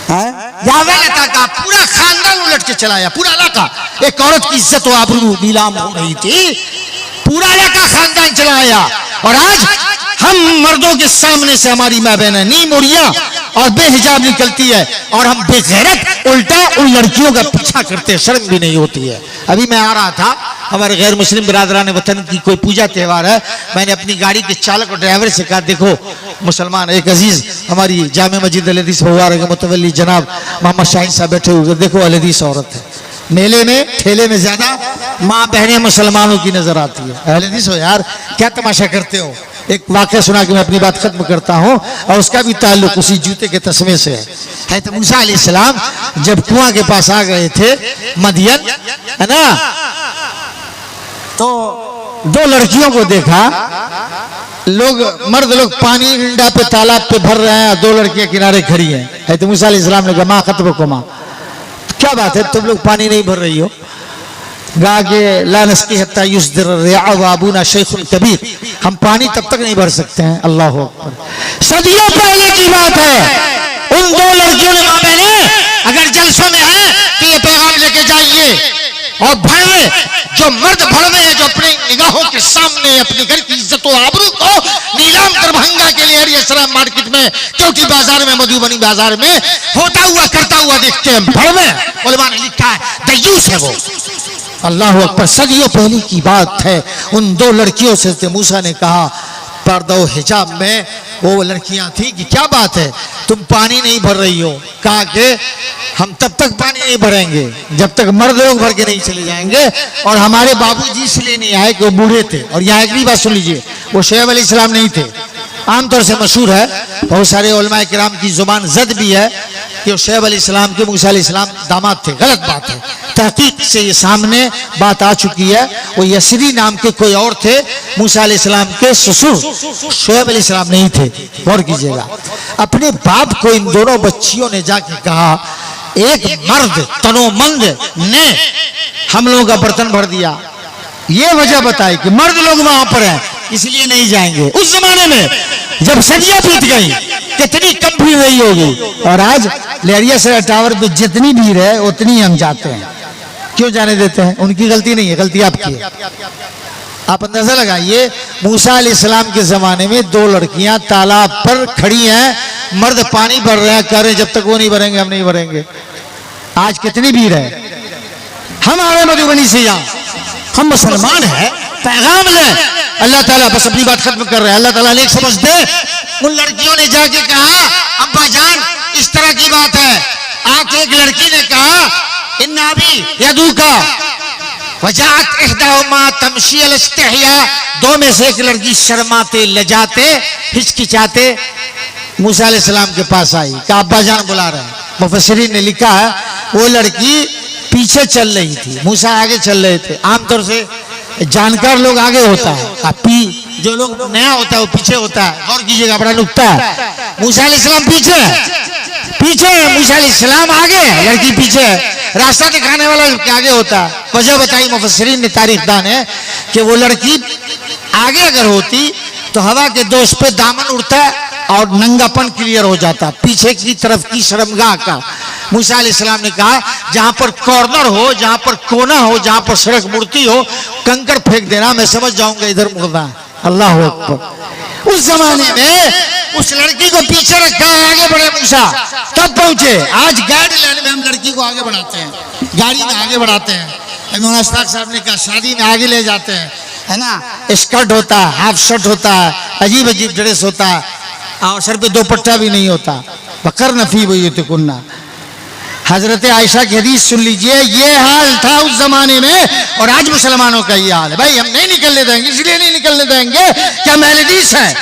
یاویلتا کا پورا خاندان الٹ کے چلایا، پورا علاقہ، ایک عورت کی عزت و آبرو نیلام ہو رہی تھی، پورا علاقہ خاندان چلایا۔ اور آج ہم مردوں کے سامنے سے ہماری ماں بہنیں نیم اڑیاں اور بے حجاب نکلتی ہے، اور ہم بے غیرت الٹا ان لڑکیوں کا پیچھا کرتے ہیں، شرم بھی نہیں ہوتی ہے۔ ابھی میں آ رہا تھا، ہمارے غیر مسلم برادران وطن کی کوئی پوجا تہوار ہے، میں نے اپنی گاڑی کے چالک اور ڈرائیور سے کہا دیکھو مسلمان ایک عزیز ہماری جامع مسجد اہل حدیث کے متولی جناب محمد شاہین صاحب بیٹھے ہوئے، دیکھو اہل حدیث عورت ہے، میلے میں ٹھیلے میں زیادہ ماں بہنیں مسلمانوں کی نظر آتی ہے۔ اہل حدیث ہو یار، کیا تماشا کرتے ہو؟ ایک واقعہ سنا کے میں اپنی بات ختم کرتا ہوں، اور اس کا بھی تعلق اسی جوتے کے تسمے سے ہے۔ حضرت موسیٰ علیہ السلام جب کنواں کے پاس آ گئے تھے مدین، ہے نا، تو دو لڑکیوں کو دیکھا، مرد لوگ پانی ڈنڈا پہ تالاب پہ بھر رہے ہیں اور دو لڑکیاں کنارے کھڑی ہیں. حضرت موسیٰ علیہ السلام نے کہا ما خطبکما، کیا بات ہے تم لوگ پانی نہیں بھر رہی ہو؟ کہا کہ لا نسقی حتی یصدر الرعاء وابونا شیخ کبیر، ہم پانی تب تک نہیں بھر سکتے ہیں. اللہ اکبر. صدیوں پہلے کی بات ہے. ان دو لڑکیوں نے کہا بہنیں اگر جلسوں میں ہیں تو یہ پیغام لے کے جائیے اور بھڑوے جو مرد بھڑوے ہیں جو اپنی نگاہوں کے سامنے اپنی گھر کی عزت و آبرو کو نیلام دربھنگا کے لیے علیہ السلام مارکیٹ میں چوٹی بازار میں مدھوبنی بازار میں ہوتا ہوا کرتا ہوا دیکھتے ہیں بھڑوے. علماء نے لکھا ہے دیوس ہے وہ. اللہ اکبر. صدیوں پہلی کی بات ہے. ان دو لڑکیوں سے موسیٰ نے کہا پردہ و حجاب میں وہ لڑکیاں تھیں کہ کیا بات ہے تم پانی نہیں بھر رہی ہو؟ کہا کہ ہم تب تک پانی نہیں بھریں گے جب تک مرد لوگ بھر کے نہیں چلے جائیں گے. اور ہمارے بابو جی اس لیے نہیں آئے کہ وہ بوڑھے تھے. اور یہاں اگلی بات سن لیجئے، وہ شعیب علیہ السلام نہیں تھے. عام طور سے مشہور ہے، بہت سارے علماء کرام کی زبان زد بھی ہے کہ وہ شعیب علیہ السلام کے موسیٰ علیہ السلام داماد تھے. غلط بات ہے. تحقیق سے یہ سامنے بات آ چکی ہے وہ یسری نام کے کوئی اور تھے، موسیٰ علیہ السلام کے سسر شعیب علیہ السلام نہیں تھے. غور کیجئے گا. اپنے باپ کو ان دونوں بچیوں نے جا کے کہا ایک مرد تنو مند نے ہم لوگوں کا برتن بھر دیا. یہ وجہ بتائی کہ مرد لوگ وہاں پر ہیں اس لیے نہیں جائیں گے. اس زمانے میں جب صدیاں بیت گئی کتنی کم بھیڑ رہی ہوگی. اور آج لہریہ سرا ٹاور پہ جتنی بھیڑ ہے اتنی ہم جاتے ہیں. کیوں جانے دیتے ہیں؟ ان کی غلطی نہیں ہے، غلطی آپ کی ہے. آپ اندازہ لگائیے موسیٰ علیہ السلام کے زمانے میں دو لڑکیاں تالاب پر کھڑی ہیں، مرد پانی بھر رہے ہیں، کہہ رہے ہیں جب تک وہ نہیں بھریں گے ہم نہیں بھریں گے. آج کتنی بھیڑ ہے. ہم آ رہے مدھوبنی سے یہاں، ہم مسلمان ہیں، پیغام لیں. اللہ تعالیٰ بس اپنی بات ختم کر رہے ہیں. اللہ تعالیٰ نے ایک سمجھ دے. ان لڑکیوں نے جا کے کہا ابا جان اس طرح کی بات ہے. آ کے ایک لڑکی نے کہا ان ابی یدوکا وجاءت احداہما تمشی علی الاستحیاء. دو میں سے ایک لڑکی شرماتے لجاتے ہچکچاتے موسیٰ علیہ السلام کے پاس آئی. کہا ابا جان بلا رہے ہیں. مفسرین نے لکھا ہے وہ لڑکی پیچھے چل رہی تھی، موسیٰ آگے چل رہے تھے. عام طور سے جانکار لوگ آگے ہوتا ہے، جو لوگ نیا ہوتا ہے وہ پیچھے ہوتا ہے. غور کیجئے گا بڑا نکتہ ہے. موسیٰ علیہ السلام پیچھے موسیٰ علیہ السلام آگے، لڑکی پیچھے. راستہ دکھانے والا آگے ہوتا ہے. وجہ بتائی مفسرین نے، تاریخ دان ہے کہ وہ لڑکی آگے اگر ہوتی تو ہوا کے دوش پہ دامن اڑتا ہے اور ننگا پن کلیئر ہو جاتا. پیچھے کی طرف کی شرمگاہ کا موسیٰ علیہ السلام نے کہا جہاں پر کارنر ہو، جہاں پر کونا ہو، جہاں پر سڑک مڑتی ہو کنکر پھینک دینا، میں سمجھ جاؤں گا ادھر مڑنا. اللہ اکبر. اس زمانے میں اس لڑکی کو پیچھے رکھا، آگے بڑھے موسیٰ تب پہنچے. آج گاڑی لینے میں ہم لڑکی کو آگے بڑھاتے ہیں، گاڑی میں آگے بڑھاتے ہیں. مولانا اشفاق صاحب نے کہا شادی میں آگے لے جاتے ہیں، ہے نا. اسکرٹ ہوتا ہے، ہاف شرٹ ہوتا ہے، عجیب عجیب ڈریس ہوتا ہے اور سر پہ دوپٹہ بھی نہیں ہوتا. وقرن فی بیوتکن. حضرت عائشہ کی حدیث سن لیجئے. یہ حال تھا اس زمانے میں اور آج مسلمانوں کا یہ حال ہے. بھائی ہم نہیں نکلنے دیں گے، اس لیے نہیں نکلنے دیں گے کہ ہم اہل حدیث ہیں.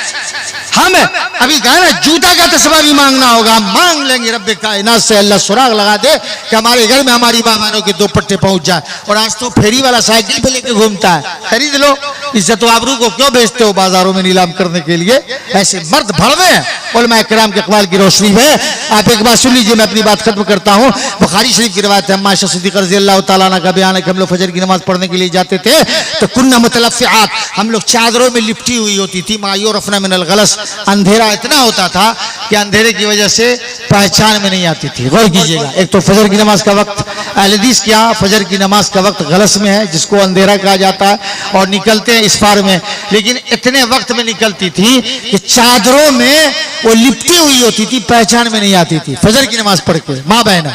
ہم ابھی کہا نا جوتا کا تسبہ بھی مانگنا ہوگا، ہم مانگ لیں گے رب کائنات سے اللہ سراغ لگا دے کہ ہمارے گھر میں ہماری ماں بہنوں کے دوپٹے پہنچ جائے. اور آج تو پھیری والا سائیکل پہ لے کے گھومتا ہے. خرید لو. عزت و آبرو کو کیوں بیچتے ہو بازاروں میں نیلام کرنے کے لیے؟ ایسے مرد بھڑوے ہیں. علماء کرام کے اقوال کی روشنی میں آپ ایک بات سن لیجئے، میں اپنی بات ختم کرتا ہوں. بخاری شریف کی روایت ہے، اما عائشہ صدیقہ رضی اللہ تعالیٰ عنہ کا بیان ہے کہ ہم لوگ فجر کی نماز پڑھنے کے لیے جاتے تھے تو کننا متلفعات، ہم لوگ چادروں میں لپٹی ہوئی ہوتی تھی. ما یعرفن من الغلس، اندھیرا اتنا ہوتا تھا کہ اندھیرے کی وجہ سے پہچان میں نہیں آتی تھی. غور کیجئے گا. ایک تو فجر کی نماز کا وقت، اہل حدیث کیا فجر کی نماز کا وقت غلس میں ہے جس کو اندھیرا کہا جاتا ہے، اور نکلتے ہیں اسفار میں. لیکن اتنے وقت میں نکلتی تھی کہ چادروں میں وہ لپٹی ہوئی ہوتی تھی، پہچان میں نہیں آتی تھی فجر کی نماز پڑھ کے ماں بہن.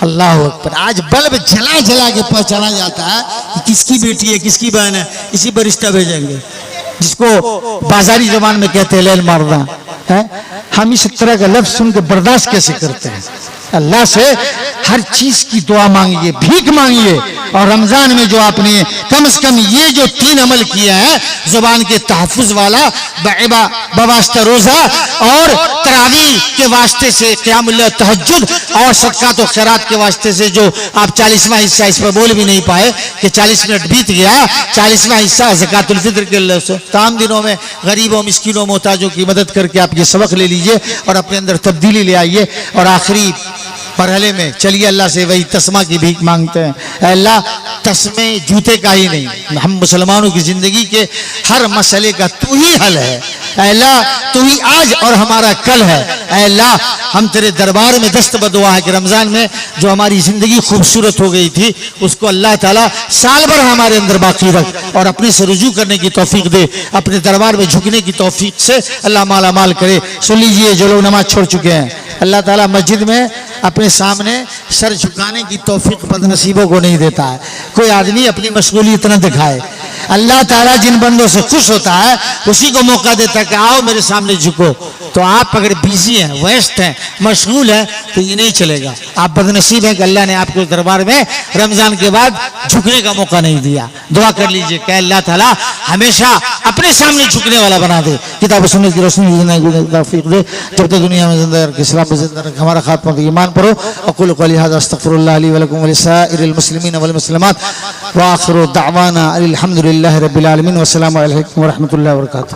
اللہ اکبر. آج بلب جلا جلا کے پہچانا جاتا ہے کہ کس کی بیٹی ہے کس کی بہن ہے. اسی پر رشتہ بھیجیں گے جس کو بازاری زبان میں کہتے ہیں لیل مارنا. ہم اس طرح کا لفظ سن کے برداشت کیسے کرتے ہیں؟ اللہ سے ہر چیز کی دعا مانگیے, بھیک مانگیے. اور رمضان میں جو آپ نے کم از کم یہ جو 3 عمل کیا ہے, زبان کے تحفظ والا, بواسطہ روزہ اور تراویح کے واسطے سے قیام اللہ, تہجد اور صدقات و خیرات کے واسطے سے جو آپ 40واں حصہ اس پر بول بھی نہیں پائے کہ 40 منٹ بیت گیا, 40واں حصہ زکوٰۃ الفطر کے تمام دنوں میں غریبوں, مسکینوں, محتاجوں کی مدد کر کے آپ یہ سبق لے لیجئے اور اپنے اندر تبدیلی لے آئیے. اور آخری مرحلے میں چلیے اللہ سے وہی تسمہ کی بھیک مانگتے ہیں. اے اللہ, تسمے جوتے کا ہی نہیں, ہم مسلمانوں کی زندگی کے ہر مسئلے کا تو ہی حل ہے. اے اللہ, تو ہی آج اور ہمارا کل ہے. اے اللہ, ہم تیرے دربار میں دست بدعا ہے کہ رمضان میں جو ہماری زندگی خوبصورت ہو گئی تھی اس کو اللہ تعالیٰ سال بھر ہمارے اندر باقی رکھ اور اپنے سے رجوع کرنے کی توفیق دے, اپنے دربار میں جھکنے کی توفیق سے اللہ مالا مال کرے. سن لیجئے جو لوگ نماز چھوڑ چکے ہیں, اللہ تعالیٰ مسجد میں اپنے سامنے سر جھکانے کی توفیق بد نصیبوں کو نہیں دیتا ہے. کوئی آدمی اپنی مشغولیت نہ دکھائے. اللہ تعالیٰ جن بندوں سے خوش ہوتا ہے اسی کو موقع دیتا ہے کہ آؤ میرے سامنے جھکو. تو آپ اگر بیزی ہیں, ویسٹ ہیں, مشغول ہیں تو یہ نہیں چلے گا. آپ بد نصیب ہیں کہ اللہ نے آپ کو دربار میں رمضان کے بعد جھکنے کا موقع نہیں دیا. دعا کر لیجئے کہ اللہ تعالیٰ ہمیشہ اپنے سامنے جھکنے والا بنا دے, کتاب و سنت کی روشنی کی توفیق دے. جب تک دنیا میں زندہ رکھ, اسلام میں زندہ رکھ, ہمارا خاتمہ تو ایمان پڑھو. اقول قولی ھذا استغفر اللہ لی ولکم ولسائر المسلمین والمسلمات وآخر دعوانا الحمد للہ رب العالمین والسلام علیکم ورحمۃ اللہ وبرکاتہ.